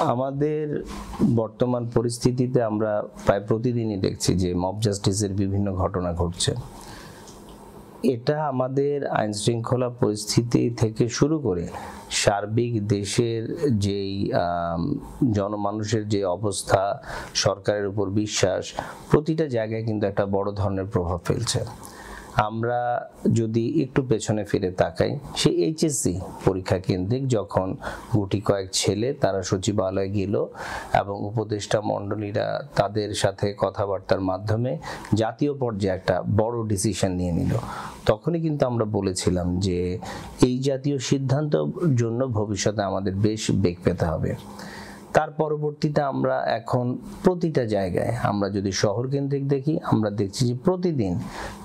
আমাদের বর্তমান পরিস্থিতিতে আমরা প্রায় প্রতিদিনই দেখছি যে মব জাস্টিসের বিভিন্ন ঘটনা ঘটছে। এটা আমাদের আইন শৃঙ্খলা পরিস্থিতি থেকে শুরু করে সার্বিক দেশের যেই জনমানুষের যে অবস্থা, সরকারের উপর বিশ্বাস, প্রতিটা জায়গায় কিন্তু একটা বড় ধরনের প্রভাব ফেলছে। আমরা যদি একটু পেছনে ফিরে তাকাই, সেই এইচএসসি পরীক্ষা কেন্দ্রিক যখন গুটি কয়েক ছেলে তারা সচিবালয়ে গেল এবং উপদেষ্টা মণ্ডলীরা তাদের সাথে কথাবার্তার মাধ্যমে জাতীয় পর্যায়ে একটা বড় ডিসিশন নিয়ে নিল, তখনই কিন্তু আমরা বলেছিলাম যে এই জাতীয় সিদ্ধান্তের জন্য ভবিষ্যতে আমাদের বেশ বেগ পেতে হবে। তার পরবর্তীতে আমরা এখন প্রতিটা জায়গায়, আমরা যদি শহর কেন্দ্রিক দেখি, আমরা দেখছি যে প্রতিদিন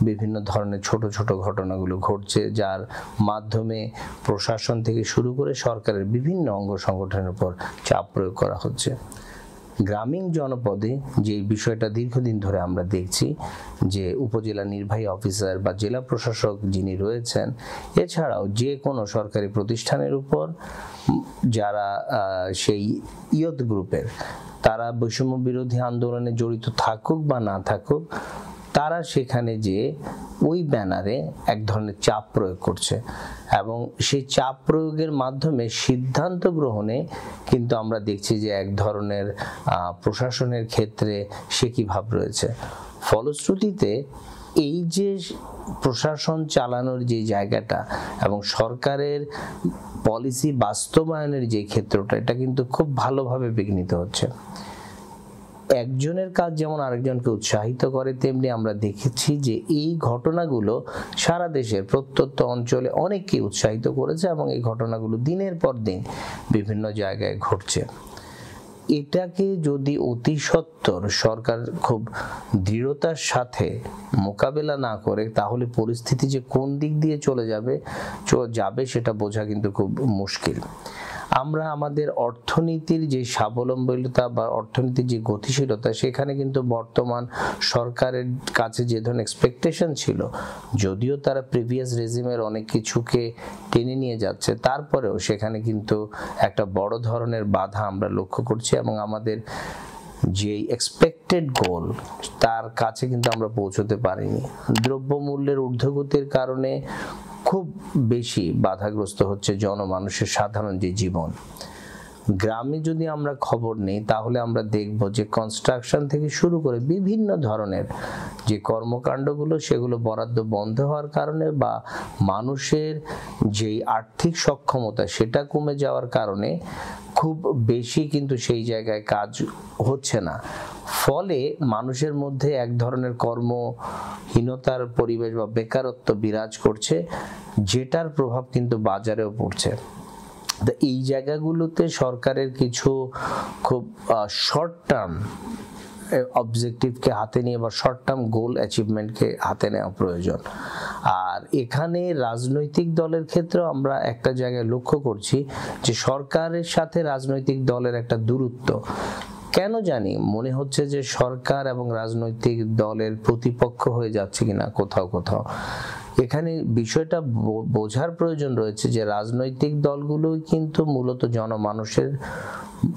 বিভিন্ন ধরনের ছোট ছোট ঘটনাগুলো ঘটছে, যার মাধ্যমে প্রশাসন থেকে শুরু করে সরকারের বিভিন্ন অঙ্গ সংগঠনের উপর চাপ প্রয়োগ করা হচ্ছে। গ্রামীণ জনপদে যে বিষয়টা দীর্ঘদিন ধরে আমরা দেখছি যে উপজেলা নির্বাহী অফিসার বা জেলা প্রশাসক যিনি রয়েছেন, এছাড়াও যে কোনো সরকারি প্রতিষ্ঠানের উপর যারা সেই ইয়ত গ্রুপের, তারা বৈষম্য বিরোধী আন্দোলনে জড়িত থাকুক বা না থাকুক, তারা সেখানে যে ওই ব্যানারে এক ধরনের চাপ প্রয়োগ করছে এবং সেই চাপ প্রয়োগের মাধ্যমে সিদ্ধান্ত গ্রহণে কিন্তু আমরা দেখছি যে এক ধরনের প্রশাসনের ক্ষেত্রে সে কি ভাব রয়েছে। ফলশ্রুতিতে এই যে প্রশাসন চালানোর যে জায়গাটা এবং সরকারের পলিসি বাস্তবায়নের যে ক্ষেত্রটা, এটা কিন্তু খুব ভালোভাবে বিঘ্নিত হচ্ছে। একজনের কাজ যেমন আরেকজনকে উৎসাহিত করে, তেমনি আমরা দেখেছি যে এই ঘটনাগুলো সারা দেশের প্রত্যন্ত অঞ্চলে অনেককে উৎসাহিত করেছে এবং এই ঘটনাগুলো দিনের পর দিন বিভিন্ন জায়গায় ঘটছে। এটাকে যদি অতি সত্বর সরকার খুব দৃঢ়তার সাথে মোকাবেলা না করে, তাহলে পরিস্থিতি যে কোন দিক দিয়ে চলে যাবে সেটা বোঝা কিন্তু খুব মুশকিল। আমরা আমাদের অর্থনীতির যে স্বাবলম্বিতা বা অর্থনীতির যে গতিশীলতা, সেখানে কিন্তু বর্তমান সরকারের কাছে যে ধরনের এক্সপেকটেশন ছিল, যদিও তারা প্রিভিয়াস রেজিমের অনেক কিছুকে টেনে নিয়ে যাচ্ছে, তারপরেও সেখানে কিন্তু একটা বড় ধরনের বাধা আমরা লক্ষ্য করছি এবং আমাদের যে এক্সপেক্টেড গোল তার কাছে কিন্তু আমরা পৌঁছতে পারিনি। দ্রব্যমূল্যের ঊর্ধ্বগতির কারণে খুব বেশি বাধাগ্রস্ত হচ্ছে জনমানুষের সাধারণ যে জীবন। গ্রামে যদি আমরা খবর নেই, তাহলে আমরা দেখব যে কনস্ট্রাকশন থেকে শুরু করে বিভিন্ন ধরনের যে কর্মকাণ্ডগুলো, সেগুলো বরাদ্দ বন্ধ হওয়ার কারণে বা মানুষের যেই আর্থিক সক্ষমতা সেটা কমে যাওয়ার কারণে খুব বেশি কিন্তু সেই জায়গায় কাজ হচ্ছে না। ফলে মানুষের মধ্যে এক ধরনের কর্মহীনতার পরিবেশ বা বেকারত্ব বিরাজ করছে, যেটার প্রভাব কিন্তু বাজারেও পড়ছে। এই জায়গাগুলোতে সরকারের কিছু খুব শর্ট টার্ম অবজেক্টিভকে হাতে নিয়ে বা শর্ট টার্ম গোল অ্যাচিভমেন্টকে হাতে নেওয়া প্রয়োজন। আর এখানে রাজনৈতিক দলের ক্ষেত্রেও আমরা একটা জায়গায় লক্ষ্য করছি যে সরকারের সাথে রাজনৈতিক দলের একটা দূরত্ব। কেন জানি মনে হচ্ছে যে সরকার এবং রাজনৈতিক দলের প্রতিপক্ষ হয়ে যাচ্ছে কিনা কোথাও কোথাও। এখানে বিষয়টা বোঝার প্রয়োজন রয়েছে যে রাজনৈতিক দলগুলোই কিন্তু মূলত জনমানুষের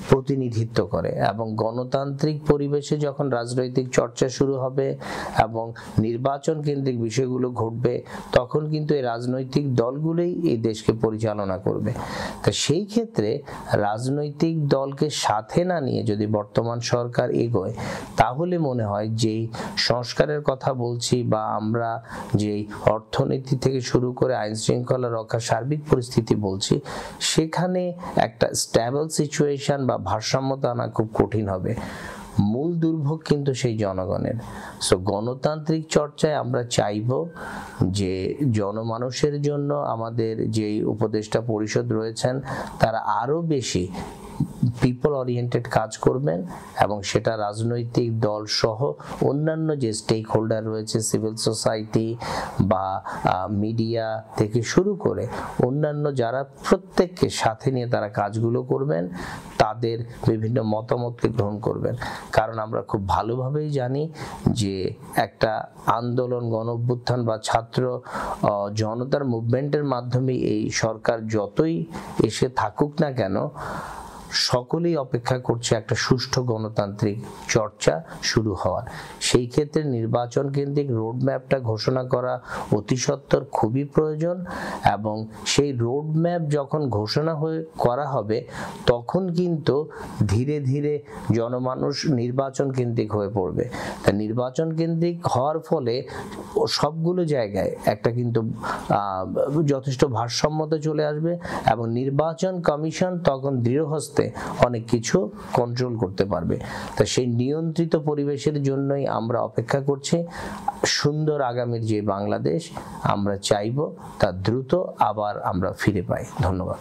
প্রতিনিধিত্ব করে এবং গণতান্ত্রিক পরিবেশে যখন রাজনৈতিক চর্চা শুরু হবে এবং নির্বাচন কেন্দ্রিক বিষয়গুলো ঘটবে, তখন কিন্তু এই রাজনৈতিক দলগুলোই এই দেশকে পরিচালনা করবে। তা সেই ক্ষেত্রে রাজনৈতিক দলকে সাথে না নিয়ে যদি বর্তমান সরকার এগোয়, তাহলে মনে হয় যেই সংস্কারের কথা বলছি বা আমরা যেই অর্থনীতি থেকে শুরু করে আইন শৃঙ্খলা রক্ষা সার্বিক পরিস্থিতি বলছি, সেখানে একটা স্ট্যাবল সিচুয়েশন বা ভারসাম্যতা আনা খুব কঠিন হবে। মূল দুর্ভোগ কিন্তু সেই জনগণের। সো গণতান্ত্রিক চর্চায় আমরা চাইব যে জনমানুষের জন্য আমাদের যেই উপদেষ্টা পরিষদ রয়েছেন, তারা আরো বেশি পিপল ওরিয়েন্টেড কাজ করবেন এবং সেটা রাজনৈতিক দল সহ অন্যান্য যে স্টেক হোল্ডার রয়েছে, সিভিল সোসাইটি বা মিডিয়া থেকে শুরু করে অন্যান্য যারা, প্রত্যেককে সাথে নিয়ে তারা কাজগুলো করবেন, তাদের বিভিন্ন মতামতকে গ্রহণ করবেন। কারণ আমরা খুব ভালোভাবেই জানি যে একটা আন্দোলন, গণ অভ্যুত্থান বা ছাত্র জনতার মুভমেন্টের মাধ্যমে এই সরকার যতই এসে থাকুক না কেন, সকলেই অপেক্ষা করছে একটা সুষ্ঠু গণতান্ত্রিক চর্চা শুরু হওয়ার। সেই ক্ষেত্রে নির্বাচন কেন্দ্রিক রোডম্যাপটা ঘোষণা করা অতি সত্বর খুবই প্রয়োজন, এবং সেই রোডম্যাপ যখন ঘোষণা করা হবে তখন কিন্তু ধীরে ধীরে জনমানুষ নির্বাচন কেন্দ্রিক হয়ে পড়বে। তা নির্বাচন কেন্দ্রিক হওয়ার ফলে সবগুলো জায়গায় একটা কিন্তু যথেষ্ট ভারসাম্যতা চলে আসবে, এবং নির্বাচন কমিশন তখন দৃঢ়হস্তে অনেক কিছু কন্ট্রোল করতে পারবে। তা সেই নিয়ন্ত্রিত পরিবেশের জন্যই আমরা অপেক্ষা করছি। সুন্দর আগামীর যে বাংলাদেশ আমরা চাইব তা দ্রুত আবার আমরা ফিরে পাই। ধন্যবাদ।